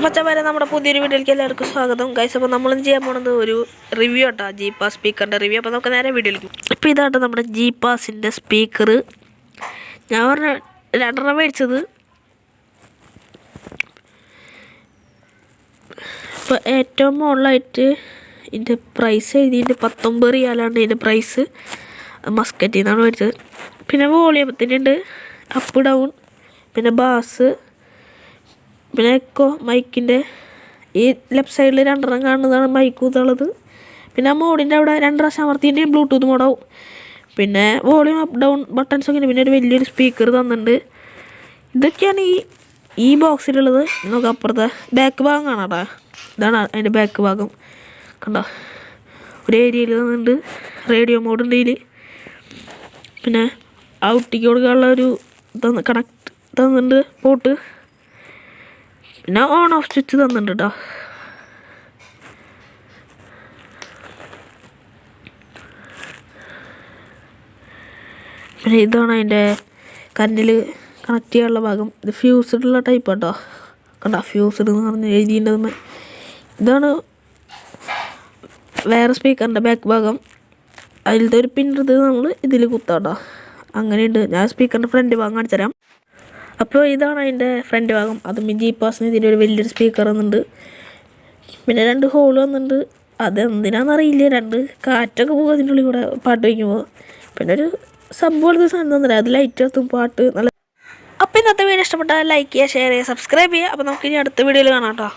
മച്ചന്മാരെ നമ്മുടെ പുതിയൊരു വീഡിയോയിലേക്ക് എല്ലാവർക്കും സ്വാഗതം ഗൈസ്. അപ്പോൾ നമ്മളും ചെയ്യാൻ പോകുന്നത് ഒരു റിവ്യൂ കേട്ടോ, ജീപ്പാസ് സ്പീക്കറിൻ്റെ റിവ്യൂ. അപ്പോൾ നമുക്ക് നേരെ വീഡിയോയിലേക്ക്. ഇപ്പോൾ ഇതാട്ടോ നമ്മുടെ ജീപ്പാസിൻ്റെ സ്പീക്കർ. ഞാൻ പറഞ്ഞ 2 മേടിച്ചത്. ഇപ്പോൾ ഏറ്റവും മുകളിലായിട്ട് ഇതിൻ്റെ പ്രൈസ് എഴുതിയിട്ട് 19 റിയാലാണ് ഇതിൻ്റെ പ്രൈസ്. മസ്കറ്റിൽ നിന്നാണ് മേടിച്ചത്. പിന്നെ വോളിയത്തിനുണ്ട്, അപ്പ് ഡൗൺ, പിന്നെ ബാസ്, പിന്നെ എക്കോ മൈക്കിൻ്റെ ഈ ലെഫ്റ്റ് സൈഡിൽ 2 കാണുന്നതാണ് മൈക്ക് കൂത്തുള്ളത്. പിന്നെ ആ മോഡിൻ്റെ അവിടെ 2 പ്രാവശ്യം അമർത്തിൻ്റെ ബ്ലൂടൂത്ത് മോഡാവും. പിന്നെ വോളിയം അപ്പ് ഡൗൺ ബട്ടൺസൊക്കെ ഉണ്ട്. പിന്നെ ഒരു വലിയൊരു സ്പീക്കർ തന്നിട്ടുണ്ട്. ഇതൊക്കെയാണ് ഈ ബോക്സിലുള്ളത്. നമുക്ക് അപ്പുറത്തെ ബാക്ക് ഭാഗം കാണാട്ടോ. ഇതാണ് അതിൻ്റെ ബാക്ക് ഭാഗം. കണ്ടോ, ഒരു ഏരിയയിൽ തന്നിട്ടുണ്ട്. റേഡിയോ മോഡ് ഉണ്ട് ഇതിൽ. പിന്നെ ഔട്ടിക്ക് കൊടുക്കാനുള്ള ഒരു കണക്ട് തന്നിട്ടുണ്ട്, പോർട്ട്. പിന്നെ ഓൺ ഓഫ് സ്വിച്ച് തന്നിട്ടുണ്ട് കേട്ടോ. പിന്നെ ഇതാണ് അതിൻ്റെ കണ്ണിൽ കണക്ട് ചെയ്യാനുള്ള ഭാഗം. ഇത് ഫ്യൂസ്ഡുള്ള ടൈപ്പ് കേട്ടോ. കണ്ടോ, ഫ്യൂസ്ഡ് എന്ന് പറഞ്ഞ് എഴുതിയിട്ടുണ്ടത്. ഇതാണ് വേറെ സ്പീക്കറിൻ്റെ ബാക്ക് ഭാഗം. അതിലത്തെ ഒരു പിന്നെടുത്ത് നമ്മൾ ഇതിൽ കുത്താട്ടോ. അങ്ങനെയുണ്ട്. ഞാൻ സ്പീക്കറിൻ്റെ ഫ്രണ്ട് ഭാഗം കാണിച്ചു തരാം. അപ്പോൾ ഇതാണ് അതിൻ്റെ ഫ്രണ്ട് ഭാഗം. അതും ജീപ്പാസിന് ഇതിൻ്റെ ഒരു വലിയൊരു സ്പീക്കർ വന്നിട്ടുണ്ട്. പിന്നെ 2 ഹോൾ വന്നിട്ടുണ്ട്. അതെന്തിനാണെന്നറിയില്ല. 2 കാറ്റൊക്കെ പോകും അതിൻ്റെ ഉള്ളിൽ കൂടെ പാട്ട് വയ്ക്കുമ്പോൾ. പിന്നെ ഒരു സബ് പോലത്തെ സാധനം തന്നില്ല. അത് ലൈറ്റ് എത്തും, പാട്ട് നല്ല. അപ്പോൾ ഇന്നത്തെ വീഡിയോ ഇഷ്ടപ്പെട്ടാൽ ലൈക്ക് ചെയ്യുക, ഷെയർ ചെയ്യുക, സബ്സ്ക്രൈബ് ചെയ്യുക. അപ്പോൾ നമുക്ക് ഇനി അടുത്ത വീഡിയോയിൽ കാണാം കേട്ടോ.